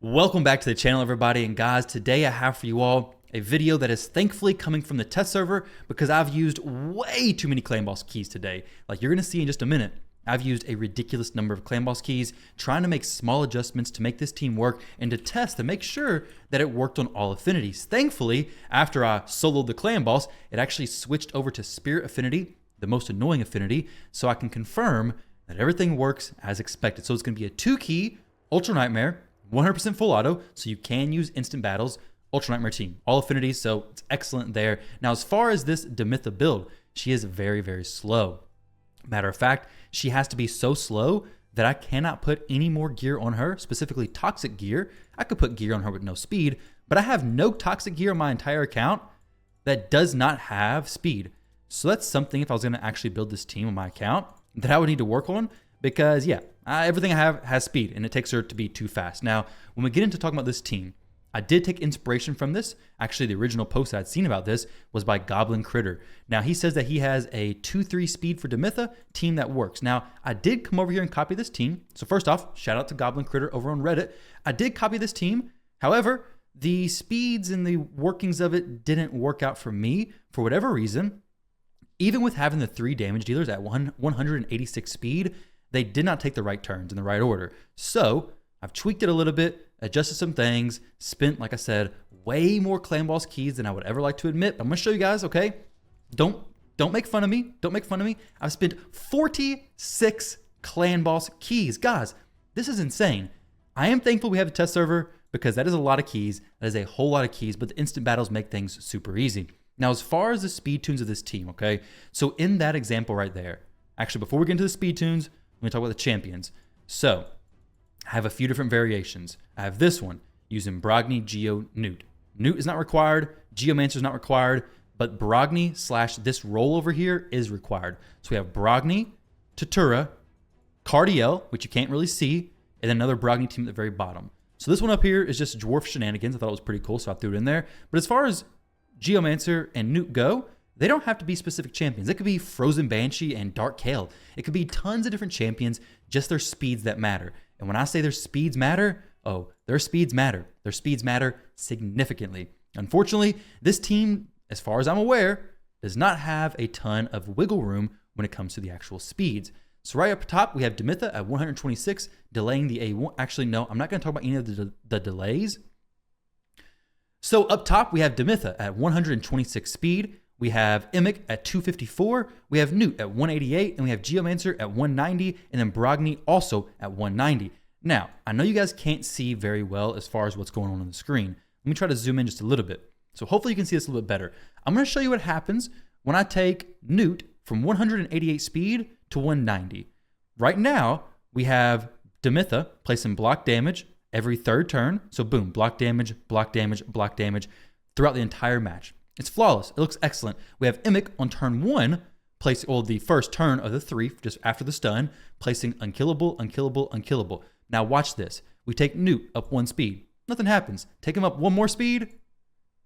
Welcome back to the channel, everybody, and guys, today I have for you all a video that is thankfully coming from the test server because I've used way too many Clanboss keys today. Like you're going to see in just a minute, I've used a ridiculous number of Clanboss keys trying to make small adjustments to make this team work and to test to make sure that it worked on all affinities. Thankfully, after I soloed the Clanboss, it actually switched over to Spirit affinity, the most annoying affinity, so I can confirm that everything works as expected. So it's going to be a 2-key Ultra Nightmare, 100% full auto, so you can use instant battles, Ultra Nightmare team, all affinities, so it's excellent there. Now, as far as this Demytha build, she is very, very slow. Matter of fact, she has to be so slow that I cannot put any more gear on her, specifically toxic gear. I could put gear on her with no speed, but I have no toxic gear on my entire account that does not have speed. So that's something, if I was going to actually build this team on my account, that I would need to work on. Because yeah, everything I have has speed and it takes her to be too fast. Now, when we get into talking about this team, I did take inspiration from this. Actually, the original post I'd seen about this was by Goblin Critter. Now, he says that he has a 2-3 speed for Demytha, team that works. Now, I did come over here and copy this team. So first off, shout out to Goblin Critter over on Reddit. I did copy this team. However, the speeds and the workings of it didn't work out for me for whatever reason. Even with having the 3 damage dealers at 186 speed, they did not take the right turns in the right order. So I've tweaked it a little bit, adjusted some things, spent, like I said, way more Clanboss keys than I would ever like to admit. I'm going to show you guys, okay? Don't make fun of me. Don't make fun of me. I've spent 46 Clanboss keys. Guys, this is insane. I am thankful we have a test server because that is a lot of keys. That is a whole lot of keys, but the instant battles make things super easy. Now, as far as the speed tunes of this team, okay? So in that example right there, actually, before we get into the speed tunes, I'm going to talk about the champions. So I have a few different variations. I have this one using Brogni, Geo, Newt. Newt is not required. Geomancer is not required. But Brogni / this roll over here is required. So we have Brogni, Tatura, Cardiel, which you can't really see, and then another Brogni team at the very bottom. So this one up here is just Dwarf Shenanigans. I thought it was pretty cool, so I threw it in there. But as far as Geomancer and Newt go, they don't have to be specific champions. It could be Frozen Banshee and Dark Kale. It could be tons of different champions, just their speeds that matter. And when I say their speeds matter, oh, their speeds matter. Their speeds matter significantly. Unfortunately, this team, as far as I'm aware, does not have a ton of wiggle room when it comes to the actual speeds. So right up top, we have Demytha at 126, delaying the A1. Actually, no, I'm not going to talk about any of the delays. So up top, we have Demytha at 126 speed. We have Emic at 254, we have Newt at 188, and we have Geomancer at 190, and then Brogni also at 190. Now, I know you guys can't see very well as far as what's going on the screen. Let me try to zoom in just a little bit. So hopefully you can see this a little bit better. I'm going to show you what happens when I take Newt from 188 speed to 190. Right now, we have Demytha placing block damage every 3rd turn. So boom, block damage, block damage, block damage throughout the entire match. It's flawless. It looks excellent. We have Emic on turn 1, the first turn of the 3, just after the stun, placing unkillable, unkillable, unkillable. Now watch this. We take Newt up 1 speed. Nothing happens. Take him up 1 more speed.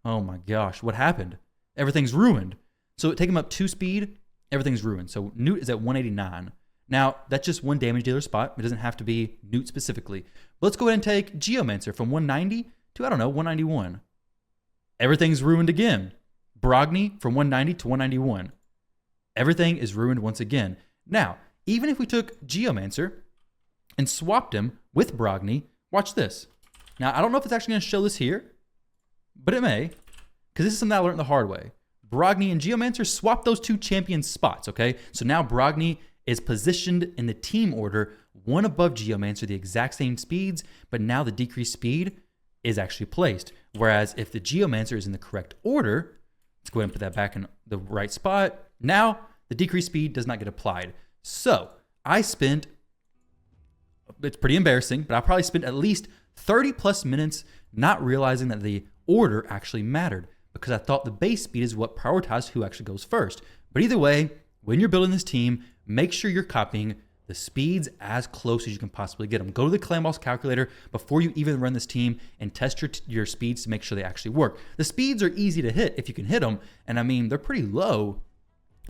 Oh my gosh, what happened? Everything's ruined. So take him up 2 speed, everything's ruined. So Newt is at 189. Now, that's just 1 damage dealer spot. It doesn't have to be Newt specifically. But let's go ahead and take Geomancer from 190 to, 191. Everything's ruined again. Brogni from 190 to 191. Everything is ruined once again. Now, even if we took Geomancer and swapped him with Brogni, watch this. Now, I don't know if it's actually going to show this here, but it may, because this is something I learned the hard way. Brogni and Geomancer swap those 2 champion spots, okay? So now Brogni is positioned in the team order, 1 above Geomancer, the exact same speeds, but now the decreased speed is actually placed. Whereas if the Geomancer is in the correct order, let's go ahead and put that back in the right spot. Now, the decreased speed does not get applied. So, I spent, it's pretty embarrassing, but I probably spent at least 30 plus minutes not realizing that the order actually mattered because I thought the base speed is what prioritized who actually goes first. But either way, when you're building this team, make sure you're copying the speeds as close as you can possibly get them. Go to the Clanboss calculator before you even run this team and test your speeds to make sure they actually work. The speeds are easy to hit if you can hit them, and I mean, they're pretty low,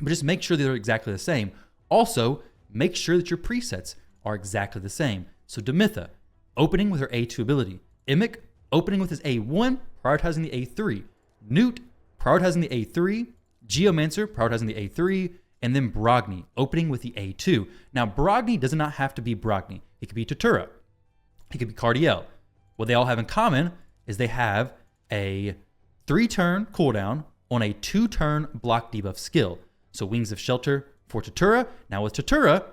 but just make sure they're exactly the same. Also, make sure that your presets are exactly the same. So Demytha, opening with her A2 ability, Emic opening with his A1, prioritizing the A3. Newt prioritizing the A3. Geomancer prioritizing the A3. And then Brogni opening with the A2. Now, Brogni does not have to be Brogni. It could be Tatura. It could be Cardiel. What they all have in common is they have a 3-turn cooldown on a 2-turn block debuff skill. So Wings of Shelter for Tatura. Now with Tatura,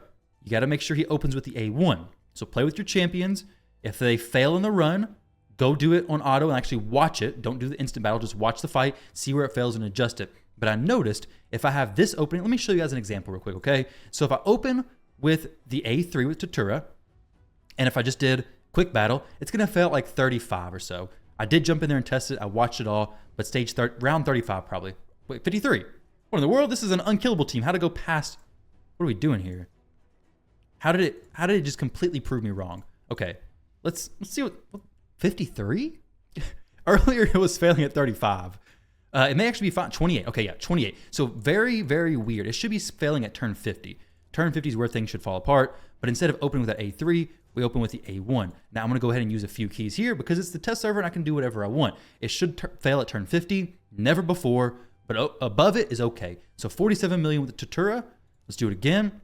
you got to make sure he opens with the A1. So play with your champions. If they fail in the run, go do it on auto and actually watch it. Don't do the instant battle. Just watch the fight, see where it fails and adjust it. But I noticed if I have this opening, let me show you guys an example real quick, okay? So if I open with the A3 with Tatura, and if I just did quick battle, it's going to fail at like 35 or so. I did jump in there and test it. I watched it all, but round 35 probably. Wait, 53. What in the world? This is an unkillable team. How to go past? What are we doing here? How did it just completely prove me wrong? Okay, let's see what 53? Earlier it was failing at 35. It may actually be fine. 28. Okay, yeah, 28. So very, very weird. It should be failing at turn 50. Turn 50 is where things should fall apart. But instead of opening with that A3, we open with the A1. Now I'm going to go ahead and use a few keys here because it's the test server and I can do whatever I want. It should fail at turn 50. Never before, but above it is okay. So 47 million with the Tatura. Let's do it again.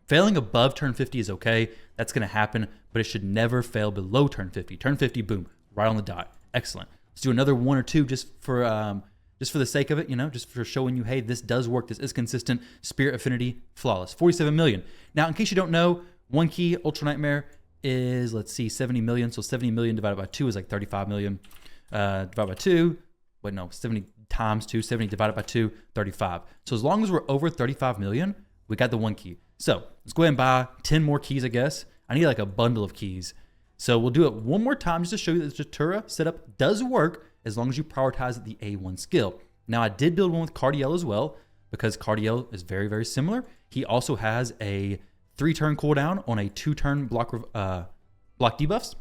Failing above turn 50 is okay. That's going to happen, but it should never fail below turn 50. Turn 50, boom, right on the dot. Excellent. Let's do another 1 or 2 just for the sake of it, just for showing you, hey, this does work. This is consistent. Spirit Affinity, flawless. 47 million. Now, in case you don't know, 1 key, Ultra Nightmare, is, let's see, 70 million. So 70 million divided by 2 is like 35 million. Divided by 2, wait, no, 70 times 2, 70 divided by 2, 35. So as long as we're over 35 million, we got the 1 key. So let's go ahead and buy 10 more keys, I guess. I need like a bundle of keys. So we'll do it one more time just to show you that the Tatura setup does work as long as you prioritize the A1 skill. Now, I did build one with Cardiel as well because Cardiel is very, very similar. He also has a 3-turn cooldown on a 2-turn block debuffs,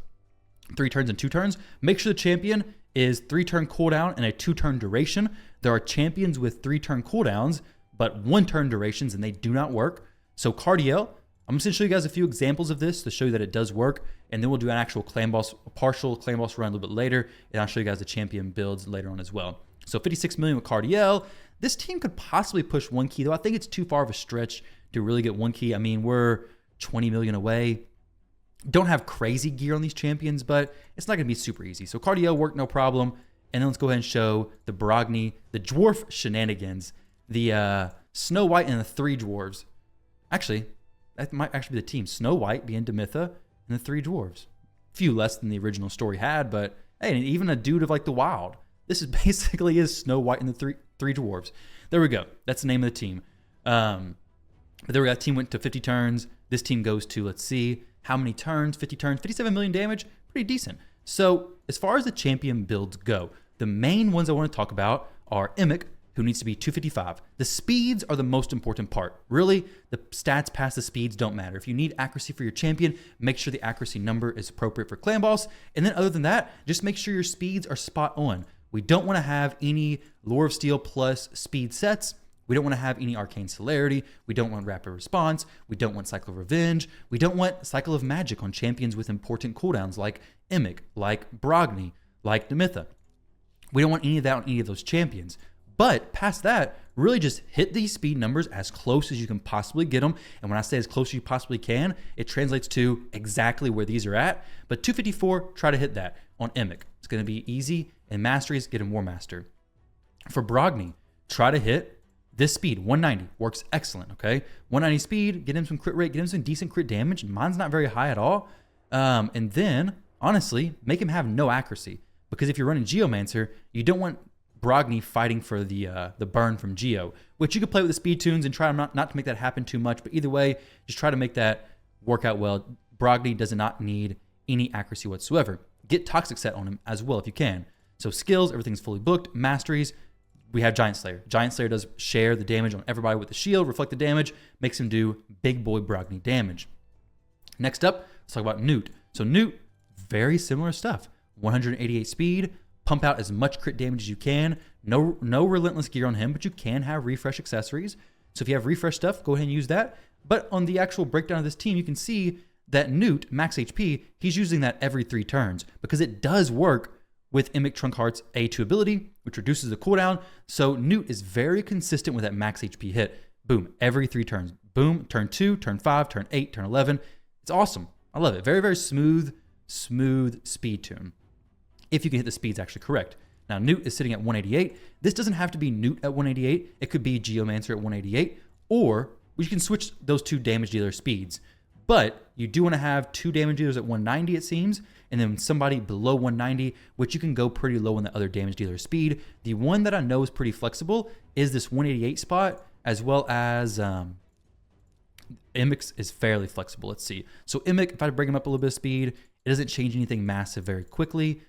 3 turns and 2 turns. Make sure the champion is 3-turn cooldown and a 2-turn duration. There are champions with 3-turn cooldowns, but 1-turn durations, and they do not work. So Cardiel, I'm just going to show you guys a few examples of this to show you that it does work, and then we'll do an actual Clanboss, a partial Clanboss run a little bit later, and I'll show you guys the champion builds later on as well. So 56 million with Cardiel. This team could possibly push 1 key, though I think it's too far of a stretch to really get 1 key. I mean, we're 20 million away. Don't have crazy gear on these champions, but it's not going to be super easy. So Cardiel worked no problem, and then let's go ahead and show the Brogni, the dwarf shenanigans, the Snow White and the 3 dwarves. Actually, that might actually be the team. Snow White being Demytha and the 3 dwarves. A few less than the original story had, but hey, and even a dude of like the wild. This is basically is Snow White and the three dwarves. There we go. That's the name of the team. But there we go. That team went to 50 turns. This team goes to, let's see, how many turns? 50 turns, 57 million damage. Pretty decent. So as far as the champion builds go, the main ones I want to talk about are Emic, who needs to be 255. The speeds are the most important part. Really, the stats past the speeds don't matter. If you need accuracy for your champion, make sure the accuracy number is appropriate for Clanboss. And then other than that, just make sure your speeds are spot on. We don't want to have any Lore of Steel plus speed sets. We don't want to have any Arcane Celerity. We don't want Rapid Response. We don't want Cycle of Revenge. We don't want Cycle of Magic on champions with important cooldowns like Emic, like Brogni, like Demytha. We don't want any of that on any of those champions. But past that, really just hit these speed numbers as close as you can possibly get them. And when I say as close as you possibly can, it translates to exactly where these are at. But 254, try to hit that on Emic. It's going to be easy. And Masteries, get him War Master. For Brogni, try to hit this speed. 190 works excellent, okay? 190 speed, get him some crit rate, get him some decent crit damage. Mine's not very high at all. And then, honestly, make him have no accuracy. Because if you're running Geomancer, you don't want Brogni fighting for the burn from Geo, which you could play with the speed tunes and try not to make that happen too much. But either way, just try to make that work out well. Brogni does not need any accuracy whatsoever. Get Toxic Set on him as well if you can. So skills, everything's fully booked. Masteries, we have Giant Slayer. Giant Slayer does share the damage on everybody with the shield, reflect the damage, makes him do big boy Brogni damage. Next up, let's talk about Newt. So Newt, very similar stuff. 188 speed, pump out as much crit damage as you can. No relentless gear on him, but you can have refresh accessories. So if you have refresh stuff, go ahead and use that. But on the actual breakdown of this team, you can see that Newt, max HP, he's using that every 3 turns because it does work with Emic Trunkheart's A2 ability, which reduces the cooldown. So Newt is very consistent with that max HP hit. Boom, every 3 turns. Boom, turn 2, turn 5, turn 8, turn 11. It's awesome. I love it. Very, very smooth speed tune. If you can hit the speeds actually correct. Now, Newt is sitting at 188. This doesn't have to be Newt at 188. It could be Geomancer at 188, or we can switch those 2 damage dealer speeds. But you do want to have 2 damage dealers at 190, it seems, and then somebody below 190, which you can go pretty low on the other damage dealer speed. The one that I know is pretty flexible is this 188 spot, as well as Emic's is fairly flexible. Let's see. So Emic, if I bring him up a little bit of speed, it doesn't change anything massive very quickly,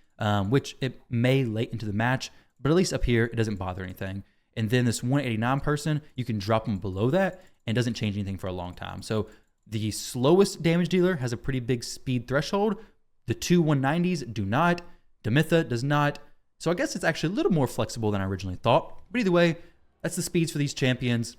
which it may late into the match, but at least up here, it doesn't bother anything. And then this 189 person, you can drop them below that and it doesn't change anything for a long time. So the slowest damage dealer has a pretty big speed threshold. The 2 190s do not. Demytha does not. So I guess it's actually a little more flexible than I originally thought. But either way, that's the speeds for these champions.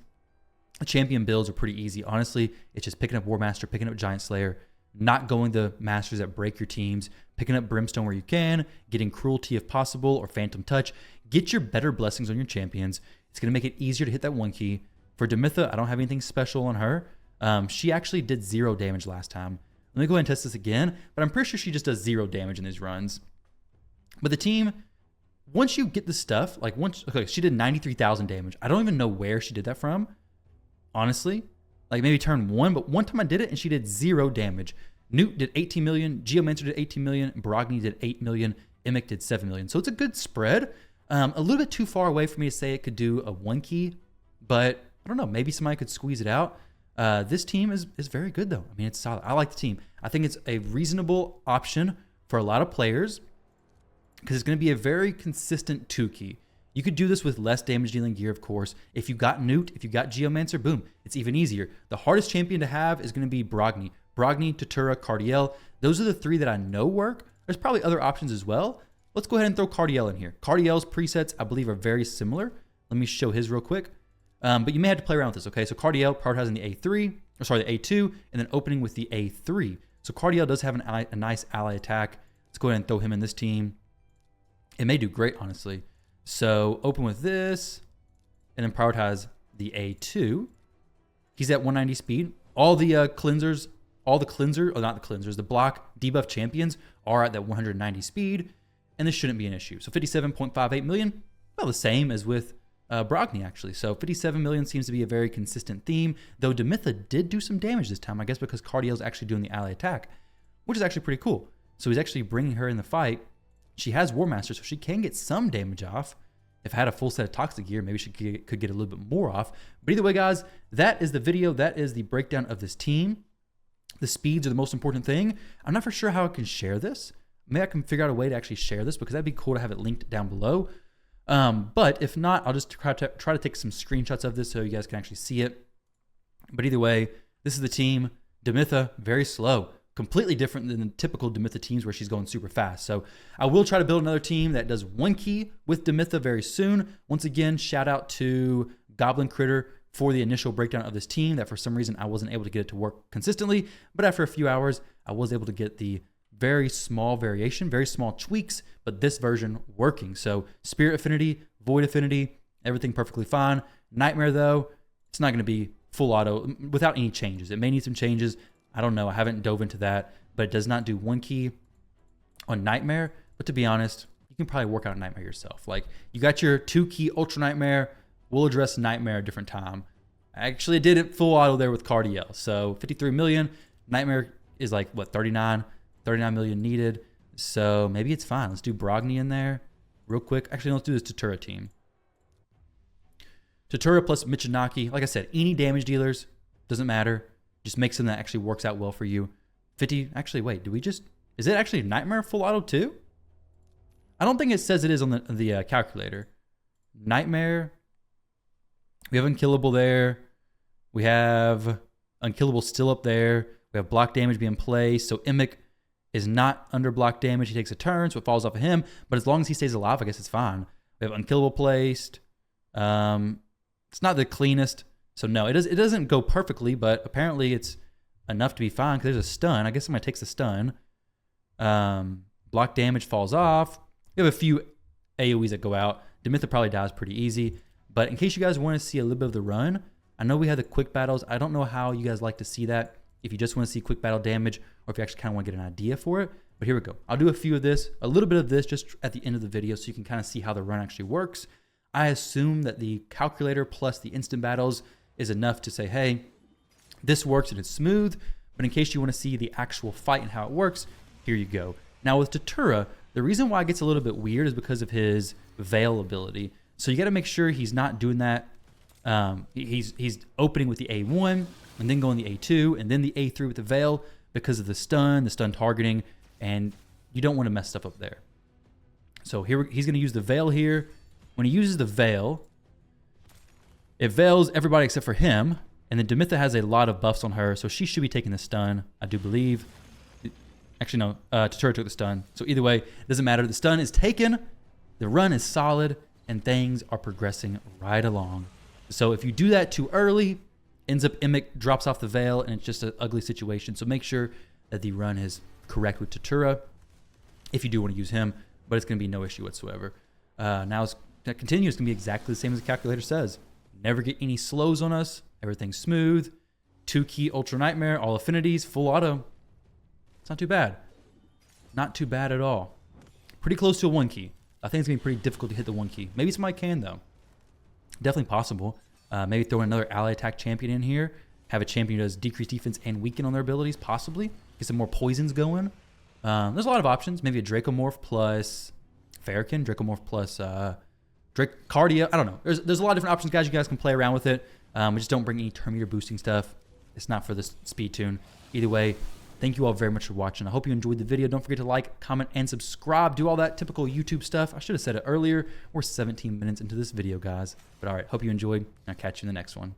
The champion builds are pretty easy. Honestly, it's just picking up War Master, picking up Giant Slayer, not going the masters that break your teams, picking up Brimstone where you can, getting Cruelty if possible, or Phantom Touch. Get your better blessings on your champions. It's going to make it easier to hit that 1 key. For Demytha, I don't have anything special on her. She actually did 0 damage last time. Let me go ahead and test this again, but I'm pretty sure she just does 0 damage in these runs. But the team, once you get the stuff, like okay, she did 93,000 damage. I don't even know where she did that from, honestly. Like maybe turn 1, but one time I did it and she did 0 damage. Newt did 18 million, Geomancer did 18 million, Brogni did 8 million, Emic did 7 million. So it's a good spread. A little bit too far away for me to say it could do a 1 key, but I don't know, maybe somebody could squeeze it out. This team is very good though. I mean, it's solid. I like the team. I think it's a reasonable option for a lot of players because it's going to be a very consistent 2 key. You could do this with less damage dealing gear, of course. If you got Newt, if you got Geomancer, boom, it's even easier. The hardest champion to have is going to be Brogni. Brogni, Tatura, Cardiel. Those are the 3 that I know work. There's probably other options as well. Let's go ahead and throw Cardiel in here. Cardiel's presets, I believe, are very similar. Let me show his real quick. But you may have to play around with this, okay? So Cardiel prioritizing the A3, or sorry, the A2, and then opening with the A3. So Cardiel does have a nice ally attack. Let's go ahead and throw him in this team. It may do great, honestly. So open with this, and then prioritize the A2. He's at 190 speed. All the cleansers, not the cleansers, the block debuff champions are at that 190 speed, and this shouldn't be an issue. So 57.58 million, well, the same as with Brogni, actually. So 57 million seems to be a very consistent theme, though Demytha did do some damage this time, I guess because Cardiel's actually doing the ally attack, which is actually pretty cool. So he's actually bringing her in the fight. She has War Master, so she can get some damage off. If I had a full set of Toxic gear, maybe she could get a little bit more off. But either way, guys, that is the video. That is the breakdown of this team. The speeds are the most important thing. I'm not for sure how I can share this. Maybe I can figure out a way to actually share this because that'd be cool to have it linked down below. But if not, I'll just try to take some screenshots of this so you guys can actually see it. But either way, this is the team. Demytha, very slow. Completely different than the typical Demytha teams where she's going super fast. So I will try to build another team that does 1 key with Demytha very soon. Once again, shout out to Goblin Critter for the initial breakdown of this team that for some reason I wasn't able to get it to work consistently. But after a few hours, I was able to get the very small variation, very small tweaks, but this version working. So Spirit Affinity, Void Affinity, everything perfectly fine. Nightmare though, it's not going to be full auto without any changes. It may need some changes. I don't know. I haven't dove into that, but it does not do 1 key on Nightmare. But to be honest, you can probably work out Nightmare yourself. Like you got your 2 key Ultra Nightmare. We'll address Nightmare a different time. I actually did it full auto there with Cardiel. So 53 million. Nightmare is like what, 39 million needed. So maybe it's fine. Let's do Brogni in there real quick. Actually, let's do this Tatura team. Tatura plus Michinaki. Like I said, any damage dealers, doesn't matter. Just make something that actually works out well for you. 50, actually, wait, is it actually Nightmare full auto too? I don't think it says it is on the calculator. Nightmare, we have Unkillable there. We have Unkillable still up there. We have block damage being placed. So Emic is not under block damage. He takes a turn, so it falls off of him. But as long as he stays alive, I guess it's fine. We have Unkillable placed. It's not the cleanest. So no, it doesn't go perfectly, but apparently it's enough to be fine because there's a stun. I guess somebody takes the stun. Block damage falls off. We have a few AoEs that go out. Demytha probably dies pretty easy. But in case you guys want to see a little bit of the run, I know we have the quick battles. I don't know how you guys like to see that. If you just want to see quick battle damage or if you actually kind of want to get an idea for it. But here we go. I'll do a few of this, a little bit of this just at the end of the video so you can kind of see how the run actually works. I assume that the calculator plus the instant battles is enough to say, hey, this works and it's smooth. But in case you want to see the actual fight and how it works, here you go. Now with Datura, the reason why it gets a little bit weird is because of his veil ability. So you got to make sure he's not doing that. He's opening with the A1 and then going the A2 and then the A3 with the veil because of the stun targeting, and you don't want to mess stuff up there. So here he's going to use the veil here. When he uses the veil, it veils everybody except for him, and then Demytha has a lot of buffs on her, so she should be taking the stun, I do believe. Actually, no, Datura took the stun. So either way, it doesn't matter. The stun is taken, the run is solid, and things are progressing right along. So if you do that too early, ends up Emic drops off the veil, and it's just an ugly situation. So make sure that the run is correct with Datura if you do want to use him, but it's going to be no issue whatsoever. Now as that continues, it's going to be exactly the same as the calculator says. Never get any slows on us. Everything's smooth. 2-key Ultra Nightmare, all affinities, full auto. It's not too bad. Not too bad at all. Pretty close to a 1-key. I think it's going to be pretty difficult to hit the 1-key. Maybe somebody can, though. Definitely possible. Maybe throw another ally attack champion in here. Have a champion who does decreased defense and weaken on their abilities, possibly. Get some more poisons going. There's a lot of options. Maybe a Dracomorph plus Farrakhan. Dracomorph plus Cardia. I don't know. There's a lot of different options, guys. You guys can play around with it. We just don't bring any turn meter boosting stuff. It's not for this speed tune. Either way, thank you all very much for watching. I hope you enjoyed the video. Don't forget to like, comment, and subscribe. Do all that typical YouTube stuff. I should have said it earlier. We're 17 minutes into this video, guys. But all right, hope you enjoyed. I'll catch you in the next one.